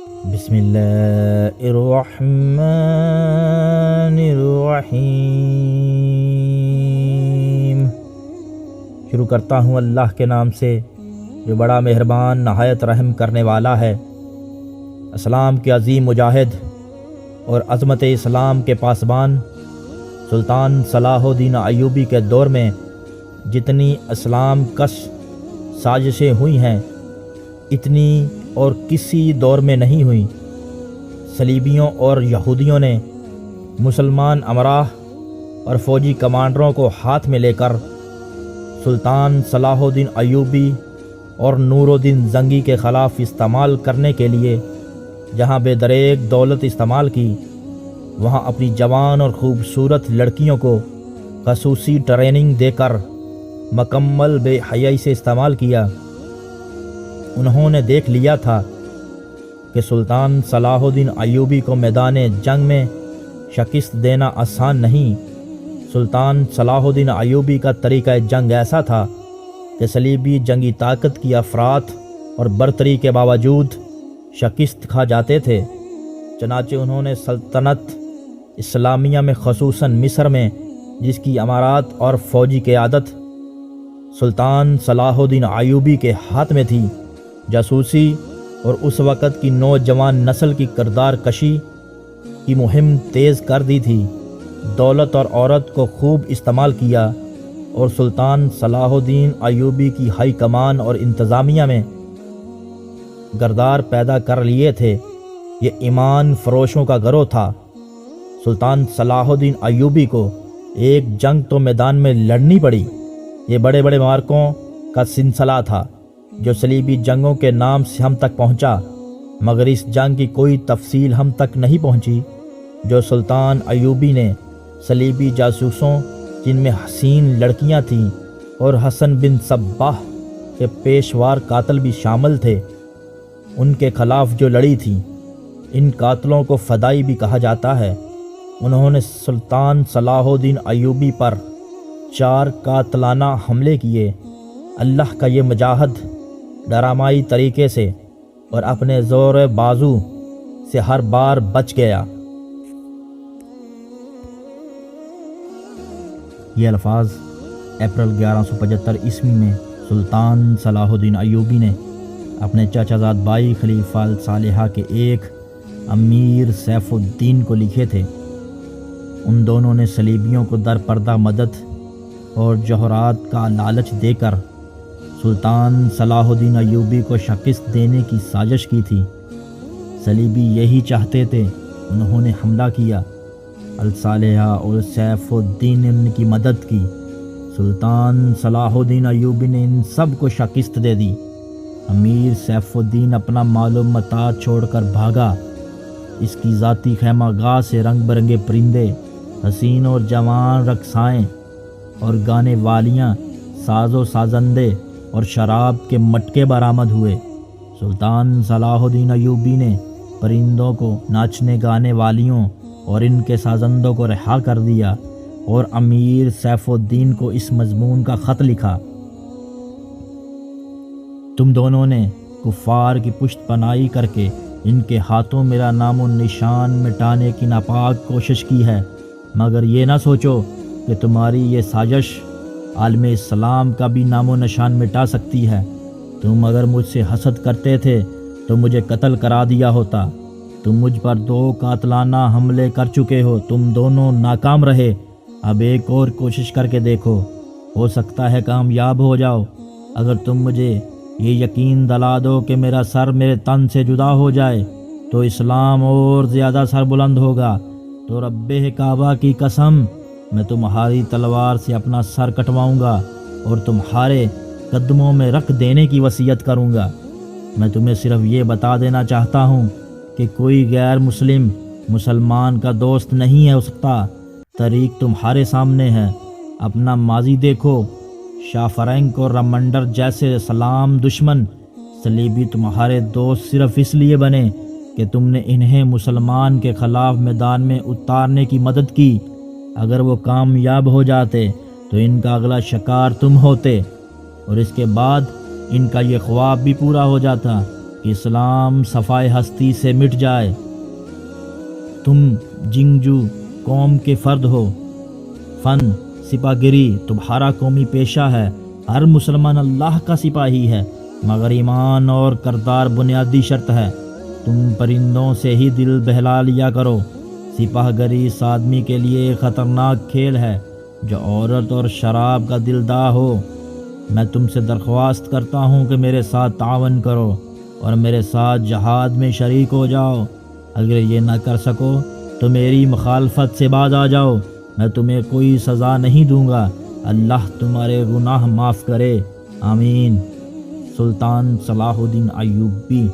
بسم اللہ الرحمن الرحیم۔ شروع کرتا ہوں اللہ کے نام سے جو بڑا مہربان نہایت رحم کرنے والا ہے۔ اسلام کے عظیم مجاہد اور عظمت اسلام کے پاسبان سلطان صلاح الدین ایوبی کے دور میں جتنی اسلام کش سازشیں ہوئی ہیں اتنی اور کسی دور میں نہیں ہوئیں۔ صلیبیوں اور یہودیوں نے مسلمان امراء اور فوجی کمانڈروں کو ہاتھ میں لے کر سلطان صلاح الدین ایوبی اور نور الدین زنگی کے خلاف استعمال کرنے کے لیے جہاں بے دریغ دولت استعمال کی، وہاں اپنی جوان اور خوبصورت لڑکیوں کو خصوصی ٹریننگ دے کر مکمل بے حیائی سے استعمال کیا۔ انہوں نے دیکھ لیا تھا کہ سلطان صلاح الدین ایوبی کو میدان جنگ میں شکست دینا آسان نہیں۔ سلطان صلاح الدین ایوبی کا طریقہ جنگ ایسا تھا کہ صلیبی جنگی طاقت کی افراط اور برتری کے باوجود شکست کھا جاتے تھے۔ چنانچہ انہوں نے سلطنت اسلامیہ میں خصوصاً مصر میں جس کی امارات اور فوجی قیادت سلطان صلاح الدین ایوبی کے ہاتھ میں تھی، جاسوسی اور اس وقت کی نوجوان نسل کی کردار کشی کی مہم تیز کر دی تھی۔ دولت اور عورت کو خوب استعمال کیا اور سلطان صلاح الدین ایوبی کی ہائی کمان اور انتظامیہ میں گردار پیدا کر لیے تھے۔ یہ ایمان فروشوں کا گروہ تھا۔ سلطان صلاح الدین ایوبی کو ایک جنگ تو میدان میں لڑنی پڑی، یہ بڑے بڑے مارکوں کا سلسلہ تھا جو صلیبی جنگوں کے نام سے ہم تک پہنچا، مگر اس جنگ کی کوئی تفصیل ہم تک نہیں پہنچی جو سلطان ایوبی نے صلیبی جاسوسوں، جن میں حسین لڑکیاں تھیں اور حسن بن صباح کے پیشوار قاتل بھی شامل تھے، ان کے خلاف جو لڑی تھی۔ ان قاتلوں کو فدائی بھی کہا جاتا ہے۔ انہوں نے سلطان صلاح الدین ایوبی پر 4 قاتلانہ حملے کیے۔ اللہ کا یہ مجاہد ڈرامائی طریقے سے اور اپنے زور بازو سے ہر بار بچ گیا۔ یہ الفاظ اپریل 1175 عیسوی میں سلطان صلاح الدین ایوبی نے اپنے چچا زاد بھائی خلیفہ صالحہ کے ایک امیر سیف الدین کو لکھے تھے۔ ان دونوں نے صلیبیوں کو در پردہ مدد اور جوہرات کا لالچ دے کر سلطان صلاح الدین ایوبی کو شکست دینے کی سازش کی تھی۔ صلیبی یہی چاہتے تھے، انہوں نے حملہ کیا۔ الصالحہ اور سیف الدین نے ان کی مدد کی۔ سلطان صلاح الدین ایوبی نے ان سب کو شکست دے دی۔ امیر سیف الدین اپنا مال و متاع چھوڑ کر بھاگا۔ اس کی ذاتی خیمہ گاہ سے رنگ برنگے پرندے، حسین اور جوان رقصائیں اور گانے والیاں، ساز و سازندے اور شراب کے مٹکے برآمد ہوئے۔ سلطان صلاح الدین ایوبی نے پرندوں کو، ناچنے گانے والیوں اور ان کے سازندوں کو رہا کر دیا اور امیر سیف الدین کو اس مضمون کا خط لکھا: تم دونوں نے کفار کی پشت پناہی کر کے ان کے ہاتھوں میرا نام و نشان مٹانے کی ناپاک کوشش کی ہے، مگر یہ نہ سوچو کہ تمہاری یہ سازش عالم اسلام کا بھی نام و نشان مٹا سکتی ہے۔ تم اگر مجھ سے حسد کرتے تھے تو مجھے قتل کرا دیا ہوتا۔ تم مجھ پر 2 قاتلانہ حملے کر چکے ہو، تم دونوں ناکام رہے۔ اب ایک اور کوشش کر کے دیکھو، ہو سکتا ہے کامیاب ہو جاؤ۔ اگر تم مجھے یہ یقین دلا دو کہ میرا سر میرے تن سے جدا ہو جائے تو اسلام اور زیادہ سر بلند ہوگا، تو رب کعبہ کی قسم میں تمہاری تلوار سے اپنا سر کٹواؤں گا اور تمہارے قدموں میں رکھ دینے کی وصیت کروں گا۔ میں تمہیں صرف یہ بتا دینا چاہتا ہوں کہ کوئی غیر مسلمان کا دوست نہیں ہو سکتا۔ طریق تمہارے سامنے ہے۔ اپنا ماضی دیکھو۔ شاہ فرینک اور رمنڈر جیسے اسلام دشمن صلیبی تمہارے دوست صرف اس لیے بنے کہ تم نے انہیں مسلمان کے خلاف میدان میں اتارنے کی مدد کی۔ اگر وہ کامیاب ہو جاتے تو ان کا اگلا شکار تم ہوتے، اور اس کے بعد ان کا یہ خواب بھی پورا ہو جاتا کہ اسلام صفائے ہستی سے مٹ جائے۔ تم جنگجو قوم کے فرد ہو، فن سپاہ گری تمہارا قومی پیشہ ہے۔ ہر مسلمان اللہ کا سپاہی ہے، مگر ایمان اور کردار بنیادی شرط ہے۔ تم پرندوں سے ہی دل بہلا لیا کرو۔ سپاہ گری اس آدمی کے لیے ایک خطرناک کھیل ہے جو عورت اور شراب کا دلدار ہو۔ میں تم سے درخواست کرتا ہوں کہ میرے ساتھ تعاون کرو اور میرے ساتھ جہاد میں شریک ہو جاؤ۔ اگر یہ نہ کر سکو تو میری مخالفت سے باز آ جاؤ، میں تمہیں کوئی سزا نہیں دوں گا۔ اللہ تمہارے گناہ معاف کرے، آمین۔ سلطان صلاح الدین ایوبی۔